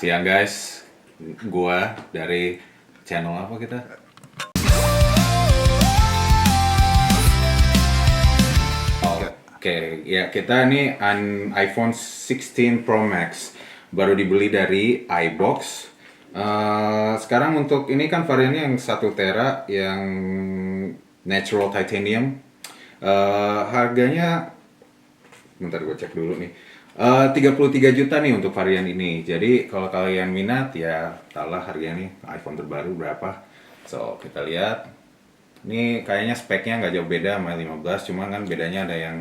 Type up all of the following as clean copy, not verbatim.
Siang guys, gua dari channel apa kita? Oke, ya kita nih iPhone 16 Pro Max baru dibeli dari iBox. Sekarang untuk ini kan variannya yang 1 tera yang natural titanium. Harganya bentar gue cek dulu nih. 33 juta nih untuk varian ini. Jadi kalau kalian minat ya tahulah harganya nih iPhone terbaru berapa. So kita lihat. Ini kayaknya speknya nggak jauh beda sama 15, cuma kan bedanya ada yang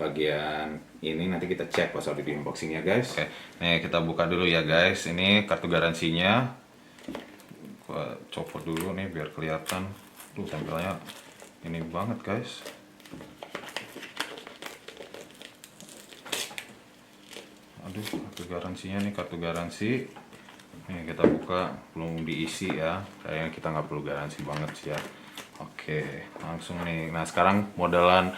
bagian ini nanti kita cek pas udah di unboxingnya guys. Oke, nih kita buka dulu ya guys. Ini kartu garansinya. Gua copot dulu nih biar kelihatan. Tuh tempelnya ini banget guys. Aduh, kartu garansinya nih, kartu garansi. Nih kita buka, belum diisi ya. Kayaknya kita nggak perlu garansi banget sih ya. Oke, langsung nih. Nah sekarang modelan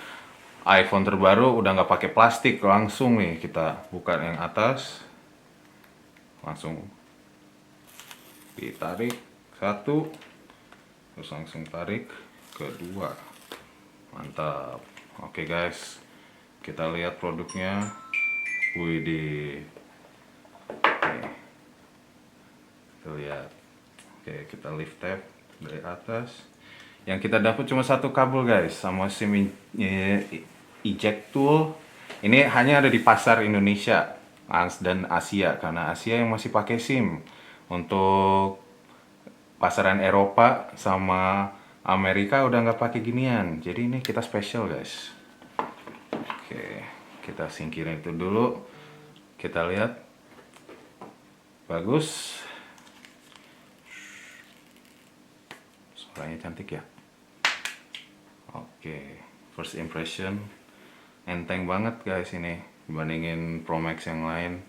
iPhone terbaru udah nggak pakai plastik, langsung nih kita buka yang atas, langsung ditarik satu, terus langsung tarik kedua, mantap. Oke guys, kita lihat produknya. Widih, nih, kita lihat. Oke, kita lift tab dari atas. Yang kita dapat cuma satu kabel guys, sama SIM eject tool. Ini hanya ada di pasar Indonesia dan Asia, karena Asia yang masih pakai SIM. Untuk pasaran Eropa sama Amerika udah nggak pakai ginian. Jadi ini kita special guys. Oke, kita singkirin itu dulu. Kita lihat, bagus. Suaranya cantik ya. Oke, first impression enteng banget guys ini dibandingin Pro Max yang lain.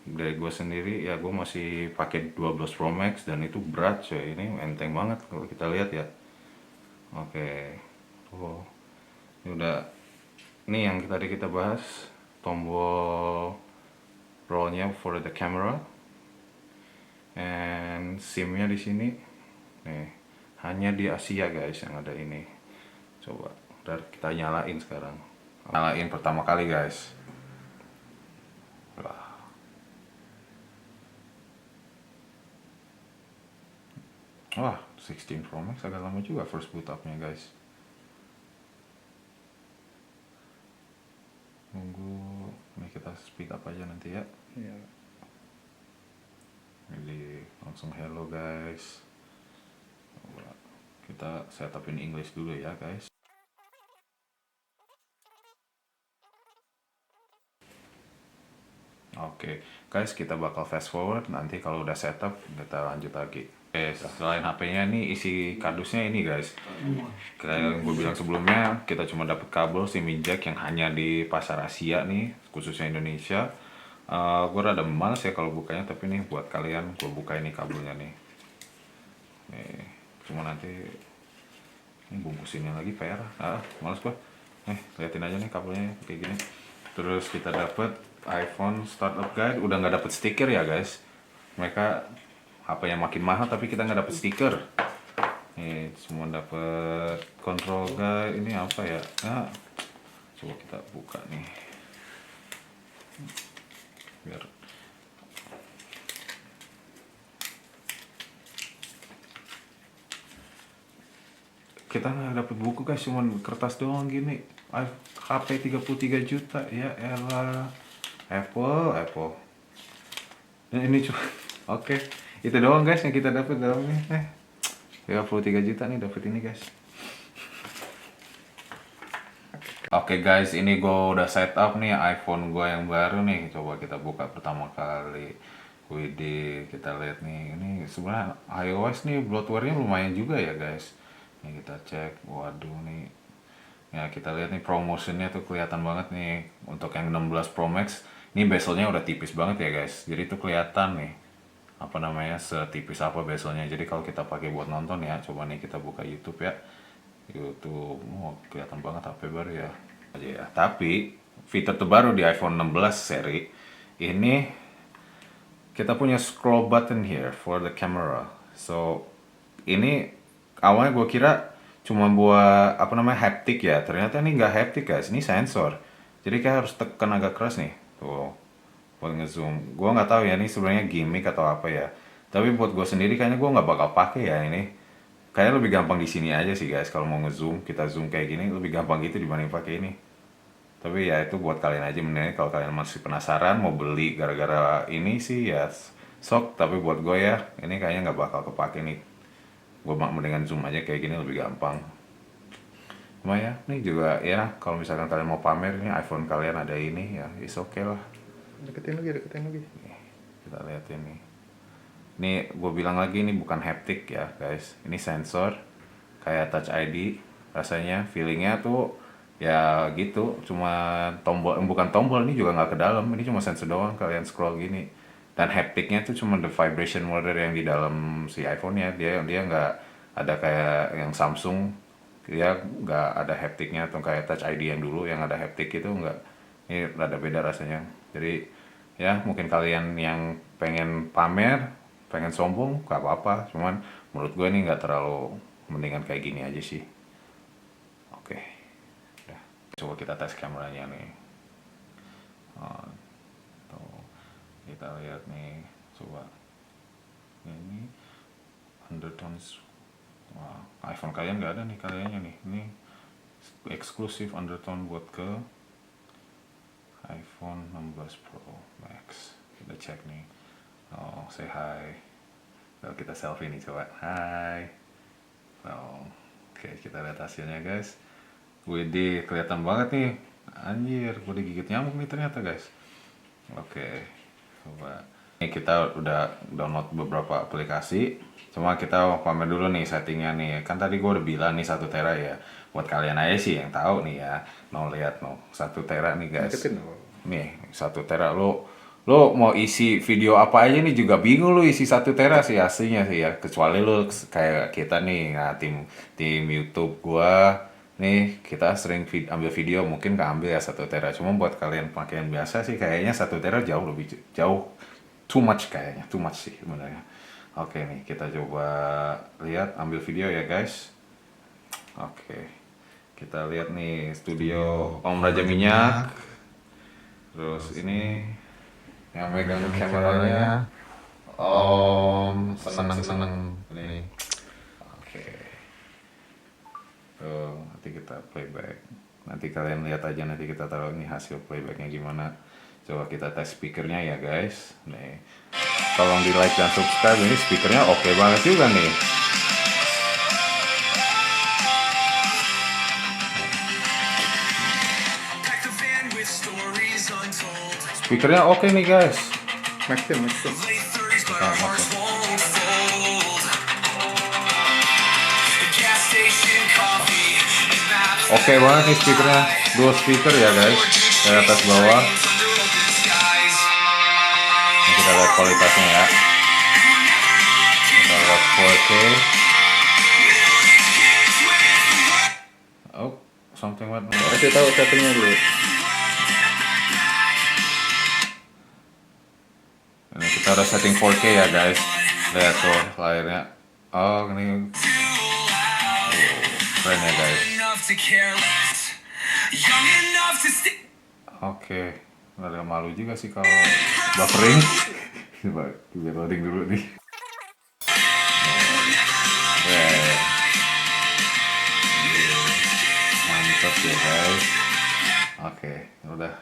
Dari gue sendiri ya, gue masih pakai 12 Pro Max dan itu berat coy. Ini enteng banget kalau kita lihat ya. Oke, oh ini udah, ini yang tadi kita bahas, tombol rollnya for the camera, and SIM-nya di sini. Nih, hanya di Asia guys yang ada ini. Coba, ntar kita nyalain sekarang. Nyalain pertama kali guys. Wah, 16 Pro Max agak lama juga first boot up-nya guys. Nunggu, ini kita speed up aja nanti ya. Iya. Jadi langsung hello guys. Coba kita setupin English dulu ya guys. Oke, guys, kita bakal fast forward, nanti kalau udah setup kita lanjut lagi. Oke, selain HP-nya nih, isi kardusnya ini guys. Kayak yang gue bilang sebelumnya, kita cuma dapat kabel SIM jack yang hanya di pasar Asia nih, khususnya Indonesia. Gue rada males ya kalau bukanya, tapi nih buat kalian gue buka ini kabelnya nih. Nih, cuma nanti ini bungkusinnya lagi PR. Males gue. Liatin aja nih kabelnya kayak gini. Terus kita dapat iPhone Startup Guide, udah nggak dapet stiker ya guys. Mereka HP yang makin mahal tapi kita nggak dapet stiker. Nih semua dapet control guide. Ini apa ya? Nah, coba kita buka nih. Biar kita nggak dapet buku guys, cuman kertas doang gini. HP 33 juta ya elah. Apple. Dan ini cuma oke. Itu doang guys yang kita dapat dalamnya. 33 juta nih dapat ini guys. Oke guys, ini gue udah setup nih iPhone gue yang baru nih. Coba kita buka pertama kali. Widih, kita lihat nih. Ini sebenarnya iOS nih bloatware-nya lumayan juga ya guys. Nih kita cek. Waduh nih. Ya kita lihat nih promotionnya tuh kelihatan banget nih. Untuk yang 16 Pro Max, ini bezelnya udah tipis banget ya guys. Jadi tuh kelihatan nih, apa namanya, setipis apa bezelnya. Jadi kalau kita pakai buat nonton ya, coba nih kita buka YouTube ya. YouTube, kelihatan banget HP baru ya. Aja ya. Tapi fitur terbaru di iPhone 16 seri ini kita punya scroll button here for the camera. So ini awalnya gue kira cuma buat apa namanya haptic ya, ternyata ini nggak haptic guys, ini sensor. Jadi kayak harus tekan agak keras nih, tuh buat ngezoom. Gue nggak tahu ya ini sebenarnya gimmick atau apa ya. Tapi buat gue sendiri kayaknya gue nggak bakal pakai ya ini. Kayaknya lebih gampang di sini aja sih guys, kalau mau ngezoom kita zoom kayak gini lebih gampang gitu dibanding pakai ini. Tapi ya itu buat kalian aja, menilai kalau kalian masih penasaran mau beli gara-gara ini sih ya sok. Tapi buat gue ya ini kayaknya nggak bakal kepake nih. Gue mendingan zoom aja kayak gini lebih gampang. Cuma ya ini juga ya kalau misalkan kalian mau pamer ini iPhone kalian ada ini ya is okay lah. Deketin lagi. Kita lihat ini. Ini gue bilang lagi ini bukan haptic ya guys. Ini sensor kayak Touch ID rasanya, feelingnya tuh ya gitu, cuma tombol, bukan tombol, ini juga nggak ke dalam, ini cuma sensor doang, kalian scroll gini. Dan hapticnya tuh cuma the vibration motor yang di dalam si iPhone-nya, dia nggak ada kayak yang Samsung, dia nggak ada hapticnya atau kayak Touch ID yang dulu yang ada haptic itu nggak. Ini rada beda rasanya. Jadi ya mungkin kalian yang pengen pamer, pengen sombong, nggak apa-apa, cuman menurut gue ini nggak terlalu, mendingan kayak gini aja sih. Oke. Coba kita tes kameranya nih. Tuh, kita lihat nih, coba ini undertones. Wah, iPhone kalian nggak ada nih kayaknya nih. Ini eksklusif undertone buat ke iPhone 16 Pro Max. Kita cek nih. Oh, say hi. Lalu kita selfie nih, coba. Hai. Oh, oke, kita lihat hasilnya guys. Widih, kelihatan banget nih. Anjir, gue digigit nyamuk nih ternyata guys. Oke, coba. Ini kita udah download beberapa aplikasi. Cuma kita pamer dulu nih settingnya nih. Kan tadi gue udah bilang nih 1 tera ya. Buat kalian aja sih yang tahu nih ya. Mau lihat 1 tera nih guys. Nih 1 tera lo mau isi video apa aja nih juga bingung lo isi 1 tera sih aslinya sih ya. Kecuali lo kayak kita nih, nah, tim YouTube gua. Nih kita sering ambil video mungkin keambil ya 1 tera. Cuma buat kalian pakaian biasa sih kayaknya 1 tera jauh lebih jauh, too much kayaknya, too much sih sebenarnya. Oke nih kita coba lihat ambil video ya guys. Oke, kita lihat nih studio Om Raja Minyak. Terus ini yang megang kameranya Om senang-senang ini. Oke. Tuh, nanti kita playback. Nanti kalian lihat aja, nanti kita taruh ini hasil playbacknya gimana. Coba kita tes speakernya ya guys. Nih, tolong di like dan subscribe. Ini speakernya oke banget juga nih. Speakernya oke nih guys. Maxim. Oke banget nih speakernya, dual speaker ya guys, dari atas bawah. Ini kita lihat kualitasnya ya. Kita lihat 4K. Oh, something what? Kasih tahu settingnya dulu. Ini kita udah setting 4K ya guys. Lihat tuh layarnya. Oh ini keren ya guys. Oke, agak malu juga sih kalau buffering. Coba kita loading dulu nih. Mantap ya guys. Oke, udah.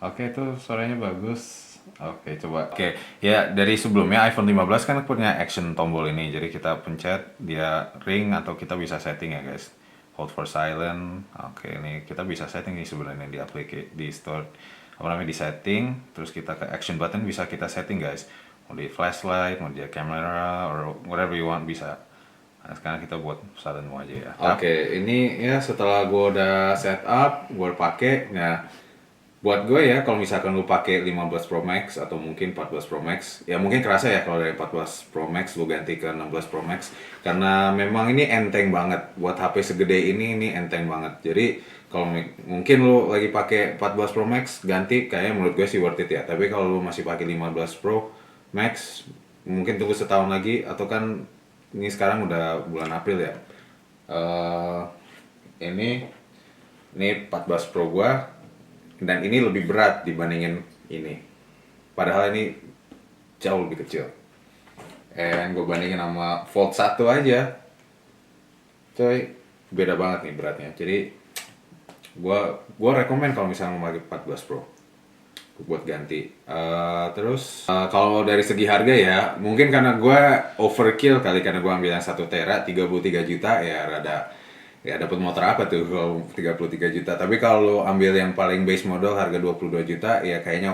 Oke, itu suaranya bagus. Oke, coba. Oke, ya dari sebelumnya iPhone 15 kan punya action tombol ini. Jadi kita pencet dia ring atau kita bisa setting ya guys. Hold for silent. Oke, ini kita bisa setting nih sebenarnya di aplikasi di store. Apa namanya di setting, terus kita ke action button bisa kita setting guys. Mau di flashlight, mau di camera, or whatever you want bisa. Nah, sekarang kita buat silent mode aja ya. Oke, ini ya setelah gue udah setup, gue pakai. Nah, buat gue ya kalau misalkan lu pakai 15 Pro Max atau mungkin 14 Pro Max, ya mungkin kerasa ya kalau dari 14 Pro Max lu ganti ke 16 Pro Max karena memang ini enteng banget buat HP segede ini enteng banget. Jadi kalau mungkin lu lagi pakai 14 Pro Max ganti kayaknya menurut gue sih worth it ya. Tapi kalau lu masih pakai 15 Pro Max mungkin tunggu setahun lagi, atau kan ini sekarang udah bulan April ya. Eh ini 14 Pro gua, dan ini lebih berat dibandingin ini. Padahal ini jauh lebih kecil. Gue bandingin sama Fold 1 aja, coy, beda banget nih beratnya. Jadi gua rekomen kalau misalnya mau pakai 14 Pro buat ganti. Kalau dari segi harga ya, mungkin karena gue overkill kali, karena gue ambil yang 1 tera 33 juta ya, rada ya dapat motor apa tuh kalau 33 juta. Tapi kalau ambil yang paling base model harga 22 juta ya kayaknya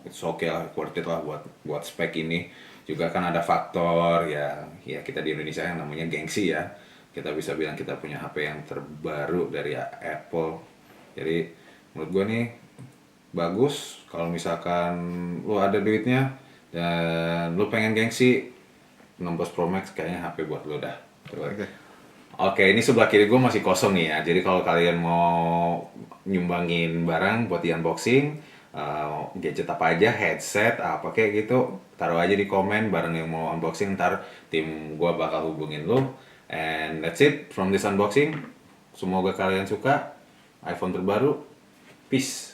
it's okay lah, worth it lah buat spek ini. Juga kan ada faktor ya kita di Indonesia yang namanya gengsi ya. Kita bisa bilang kita punya HP yang terbaru dari Apple. Jadi menurut gue nih bagus kalau misalkan lu ada duitnya dan lu pengen gengsi, 16 Pro Max kayaknya HP buat lu dah. Oke, ini sebelah kiri gue masih kosong nih ya. Jadi kalau kalian mau nyumbangin barang buat di unboxing, gadget apa aja, headset, apa kayak gitu, taruh aja di komen barang yang mau unboxing, ntar tim gue bakal hubungin lu. And that's it from this unboxing. Semoga kalian suka iPhone terbaru. Peace.